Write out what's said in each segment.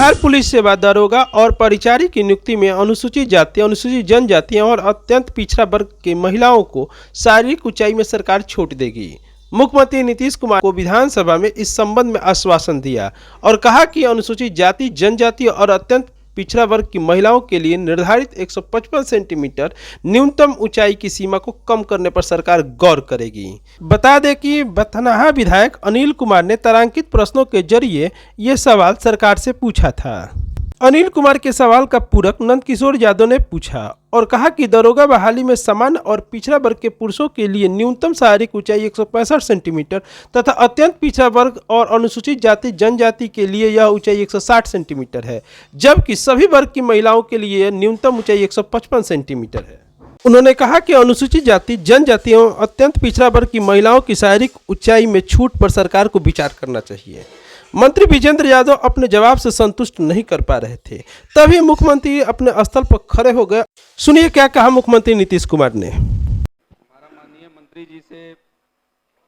Bihar police सेवा दरोगा और परिचारी की नियुक्ति में अनुसूचित जाति, अनुसूचित जनजाति और अत्यंत पिछड़ा वर्ग की महिलाओं को शारीरिक ऊंचाई में सरकार छूट देगी। मुख्यमंत्री नीतीश कुमार को विधानसभा में इस संबंध में आश्वासन दिया और कहा कि अनुसूचित जाति, जनजाति और अत्यंत पिछड़ा वर्ग की महिलाओं के लिए निर्धारित 155 सेंटीमीटर न्यूनतम ऊंचाई की सीमा को कम करने पर सरकार गौर करेगी। बता दें कि बथनाहा विधायक अनिल कुमार ने तारांकित प्रश्नों के जरिए ये सवाल सरकार से पूछा था। अनिल कुमार के सवाल का पूरक नंदकिशोर यादव ने पूछा और कहा कि दरोगा बहाली में सामान्य और पिछड़ा वर्ग के पुरुषों के लिए न्यूनतम शारीरिक ऊंचाई 165 सेंटीमीटर तथा अत्यंत पिछड़ा वर्ग और अनुसूचित जाति जनजाति के लिए यह ऊंचाई 160 सेंटीमीटर है, जबकि सभी वर्ग की महिलाओं के लिए न्यूनतम ऊंचाई 155 सेंटीमीटर है। उन्होंने कहा कि अनुसूचित जाति, जनजाति एवं अत्यंत पिछड़ा वर्ग की महिलाओं की शारीरिक ऊंचाई में छूट पर सरकार को विचार करना चाहिए। मंत्री विजेंद्र यादव अपने जवाब से संतुष्ट नहीं कर पा रहे थे, तभी मुख्यमंत्री अपने स्थल पर खड़े हो गए। सुनिए क्या कहा मुख्यमंत्री नीतीश कुमार ने। हमारा माननीय मंत्री जी से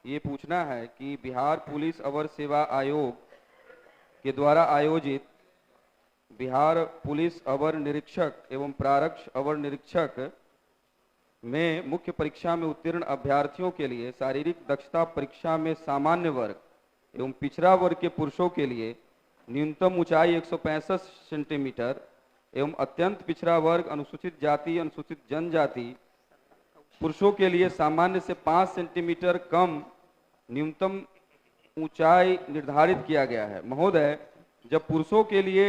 ये पूछना है कि बिहार पुलिस अवर सेवा आयोग के द्वारा आयोजित बिहार पुलिस अवर निरीक्षक एवं प्रारक्ष अवर निरीक्षक में मुख्य परीक्षा में उत्तीर्ण अभ्यर्थियों के लिए शारीरिक दक्षता परीक्षा में सामान्य वर्ग एवं पिछड़ा वर्ग के पुरुषों के लिए न्यूनतम ऊंचाई 165 सेंटीमीटर एवं अत्यंत पिछड़ा वर्ग, अनुसूचित जाति, अनुसूचित जनजाति पुरुषों के लिए सामान्य से 5 सेंटीमीटर कम न्यूनतम ऊंचाई निर्धारित किया गया है। महोदय, जब पुरुषों के लिए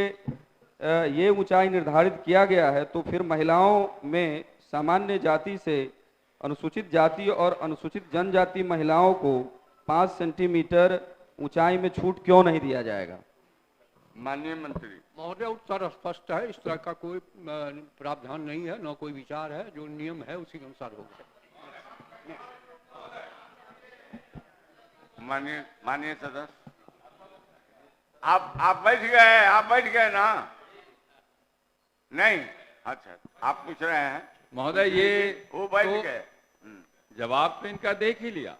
ये ऊंचाई निर्धारित किया गया है तो फिर महिलाओं में सामान्य जाति से अनुसूचित जाति और अनुसूचित जनजाति महिलाओं को 5 सेंटीमीटर ऊंचाई में छूट क्यों नहीं दिया जाएगा? माननीय मंत्री महोदय, उत्तर स्पष्ट है। इस तरह का कोई प्रावधान नहीं है, न कोई विचार है। जो नियम है उसी के अनुसार होगा। माननीय सदस्य, आप बैठ गए ना? नहीं, अच्छा, आप पूछ रहे हैं महोदय। ये वो बैठ गए, जवाब तो इनका देख ही लिया,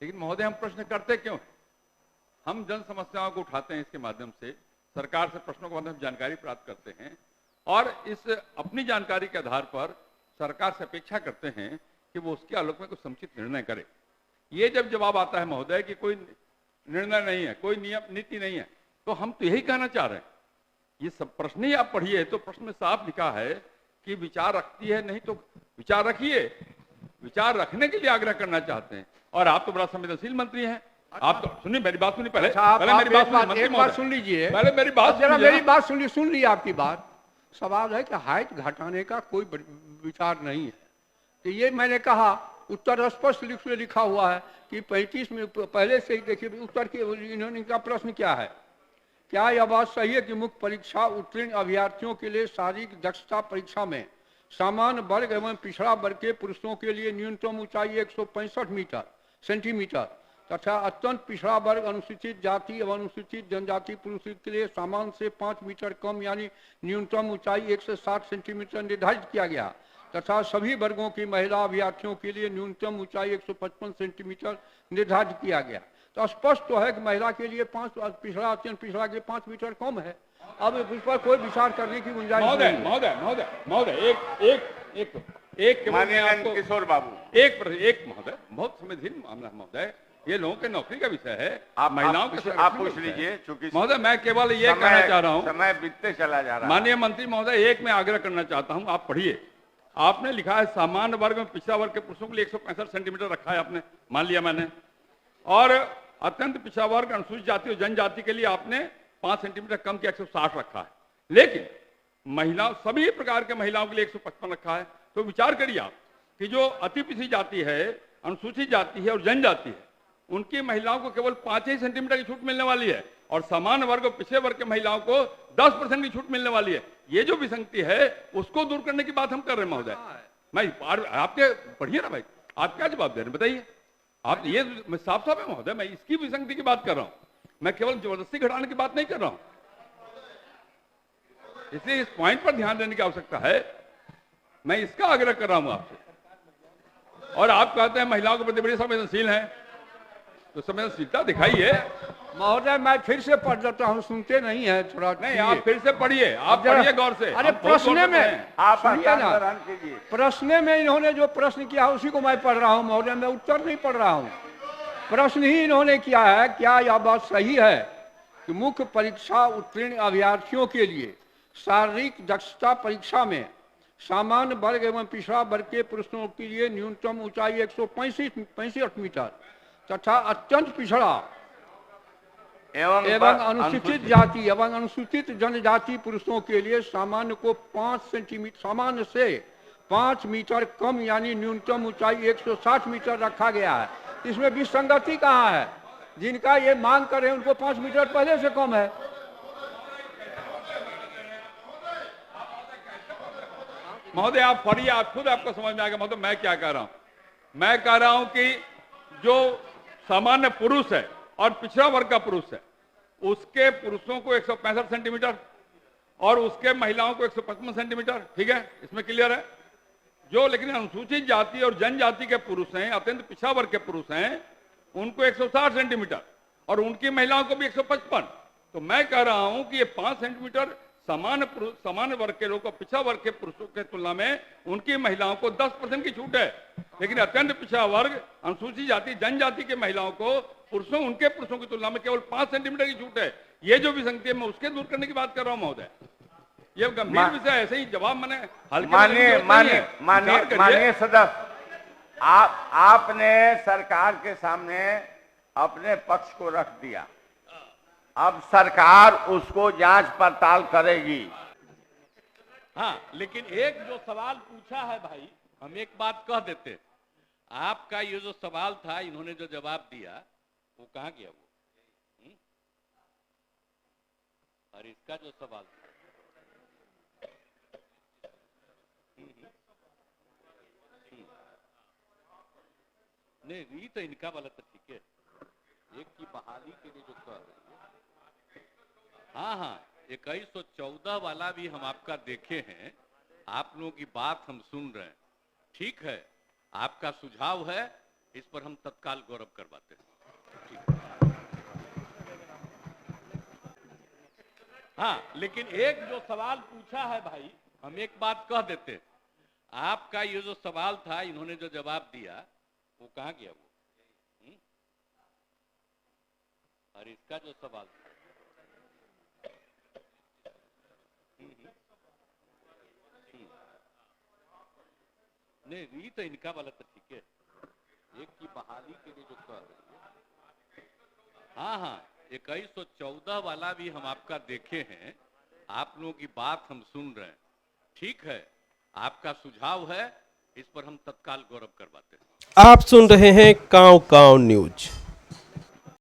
लेकिन महोदय हम प्रश्न करते क्यों? हम जन समस्याओं को उठाते हैं, इसके माध्यम से सरकार से प्रश्नों के माध्यम से जानकारी प्राप्त करते हैं और इस अपनी जानकारी के आधार पर सरकार से अपेक्षा करते हैं कि वो उसके आलोक में कुछ समुचित निर्णय करे। ये जब जवाब आता है महोदय कि कोई निर्णय नहीं है, कोई नियम नीति नहीं है, तो हम तो यही कहना चाह रहे हैं। ये सब प्रश्न ही आप पढ़िए तो प्रश्न में साफ लिखा है कि विचार रखती है, नहीं तो विचार रखिए। विचार रखने के लिए आग्रह करना चाहते हैं और आप तो बड़ा संवेदनशील मंत्री हैं। आप तो सुनिए, मेरी बात सुनिए पहले। पहले मेरी बात सुन लीजिए। पहले मेरी बात सुनिए। सुन ली आपकी बात। सवाल है कि हाइट घटाने का कोई विचार नहीं है। तो ये मैंने कहा, उत्तर स्पष्ट लिखा हुआ है कि 35 में पहले से ही देखिए उत्तर के इन्होंने का प्रश्न क्या है। क्या यह बात सही है कि मुख्य परीक्षा उत्तीर्ण अभ्यर्थियों के लिए शारीरिक दक्षता परीक्षा में सामान्य वर्ग एवं पिछड़ा वर्ग के पुरुषों के लिए न्यूनतम ऊंचाई 165 सेंटीमीटर तथा अत्यंत पिछड़ा वर्ग, अनुसूचित जाति एवं अनुसूचित जनजाति पुरुषों के लिए सामान्य से 5 मीटर कम यानी न्यूनतम ऊंचाई 160 सेंटीमीटर निर्धारित किया गया तथा सभी वर्गों की महिला अभ्यर्थियों के लिए न्यूनतम ऊंचाई 155 सेंटीमीटर निर्धारित किया गया। तो स्पष्ट तो है कि महिला के लिए 5, पिछड़ा अत्यंत पिछड़ा के 5 मीटर कम है। अब इस पर कोई विचार करने की गुंजाइश नहीं है। महोदय एक किशोर बाबू, एक महोदय, बहुत संवेदनशील मामला महोदय। ये लोगों के नौकरी का विषय है, आप महिलाओं के आप पूछ लीजिए। चूंकि महोदय मैं केवल ये कहना चाह रहा हूँ, समय बीतते चला जा रहा है। माननीय मंत्री महोदय, एक मैं आग्रह करना चाहता हूँ, आप पढ़िए। आपने लिखा है सामान्य वर्ग में पिछड़ा वर्ग के पुरुषों के लिए 165 सेंटीमीटर रखा है, आपने मान लिया मैंने, और अत्यंत पिछड़ा वर्ग, अनुसूचित जाति और जनजाति के लिए आपने 5 सेंटीमीटर कम के 160 रखा है, लेकिन महिला सभी प्रकार के महिलाओं के लिए 155 रखा है। तो विचार करिए आप कि जो अति पिछड़ी जाति है, अनुसूचित जाति है और जनजाति है, उनकी महिलाओं को केवल 5 ही सेंटीमीटर की छूट मिलने वाली है और सामान्य वर्ग और पिछड़े वर्ग के महिलाओं को 10% की छूट मिलने वाली है। ये जो विसंगति है उसको दूर करने की बात हम कर रहे हैं महोदय। मैं आपके पढ़िए ना भाई, आप क्या जवाब दे रहे हैं बताइए आप। ये मैं साफ है महोदय, मैं इसकी विसंगति की बात कर रहा हूं, मैं केवल जबरदस्ती घटाने की बात नहीं कर रहा हूं। इसलिए इस पॉइंट पर ध्यान देने की आवश्यकता है। मैं इसका आग्रह कर रहा हूं आपसे। और आप कहते हैं महिलाओं के प्रति बड़ी संवेदनशील हैं। तो संवेदनशीलता दिखाइए। महोदय मैं फिर से पढ़ देता हूँ, सुनते नहीं है थोड़ा। नहीं, आप फिर से पढ़िए, आप जरा- पढ़िए गौर से। अरे हम बहुत गौर प्रश्न से में पढ़े हैं। आप सुनिए स्थान ना, ग्रहण कीजिए। प्रश्न में इन्होंने जो प्रश्न किया उसी को मैं पढ़ रहा हूँ महोदय, मैं उत्तर नहीं पढ़ रहा हूँ। प्रश्न ही इन्होंने किया है, क्या यह बात सही है कि मुख्य परीक्षा उत्तीर्ण अभ्यर्थियों के लिए शारीरिक दक्षता परीक्षा में सामान्य वर्ग एवं पिछड़ा वर्ग के पुरुषों के लिए न्यूनतम ऊंचाई 165 मीटर तथा अत्यंत पिछड़ा एवं अनुसूचित जाति एवं अनुसूचित जनजाति पुरुषों के लिए सामान्य को 5 सेंटीमीटर सामान्य से 5 मीटर कम यानी न्यूनतम ऊंचाई 160 मीटर रखा गया है। इसमें विसंगति कहाँ है? जिनका ये मांग कर रहे हैं उनको 5 मीटर पहले से कम है। महोदय आप पढ़िए, आप खुद आपको समझ में आएगा। मतलब मैं क्या कह रहा हूं, मैं कह रहा हूं कि जो सामान्य पुरुष है और पिछड़ा वर्ग का पुरुष है, उसके पुरुषों को 165 सेंटीमीटर और उसके महिलाओं को 155 सेंटीमीटर, ठीक है, इसमें क्लियर है। जो लेकिन अनुसूचित जाति और जनजाति के पुरुष हैं, अत्यंत पिछड़ा वर्ग के पुरुष हैं, उनको 160 सेंटीमीटर और उनकी महिलाओं को भी 155। तो मैं कह रहा हूं कि ये 5 सेंटीमीटर सामान्य वर्ग के लोगों को पिछड़ा वर्ग के पुरुषों के तुलना में उनकी महिलाओं को 10% की छूट है, लेकिन अत्यंत पिछड़ा वर्ग अनुसूचित जाति जनजाति के महिलाओं को उनके पुरुषों की तुलना में केवल 5 सेंटीमीटर की छूट है। ये जो विसंगति है मैं उसके दूर करने की बात कर रहा हूं महोदय। ये गंभीर विषय, ऐसे ही जवाब मैंने माननीय सदस्य, आपने सरकार के सामने अपने पक्ष को रख दिया, अब सरकार उसको जांच पड़ताल करेगी। हाँ, लेकिन एक जो सवाल पूछा है भाई, हम एक बात कह देते, आपका ये जो सवाल था, इन्होंने जो जवाब दिया वो कहाँ गया वो? और इसका जो सवाल था नहीं, ये तो इनका वाला तो ठीक है, एक की बहाली के लिए जो कह रही है। हाँ हाँ, 2114 वाला भी हम आपका देखे हैं, आप लोगों की बात हम सुन रहे हैं, ठीक है, आपका सुझाव है, इस पर हम तत्काल गौरव करवाते हैं। हाँ, लेकिन एक जो सवाल पूछा है भाई, हम एक बात कह देते, आपका ये जो सवाल था, इन्होंने जो जवाब दिया वो कहाँ गया वो? और इसका जो सवाल था नहीं, ये तो इनका वाला तो ठीक है, एक की बहाली के लिए जो कह रही है। हाँ हाँ, 2114 वाला भी हम आपका देखे हैं, आप लोगों की बात हम सुन रहे हैं, ठीक है, आपका सुझाव है, इस पर हम तत्काल गौरव करवाते हैं। आप सुन रहे हैं कांव कांव न्यूज।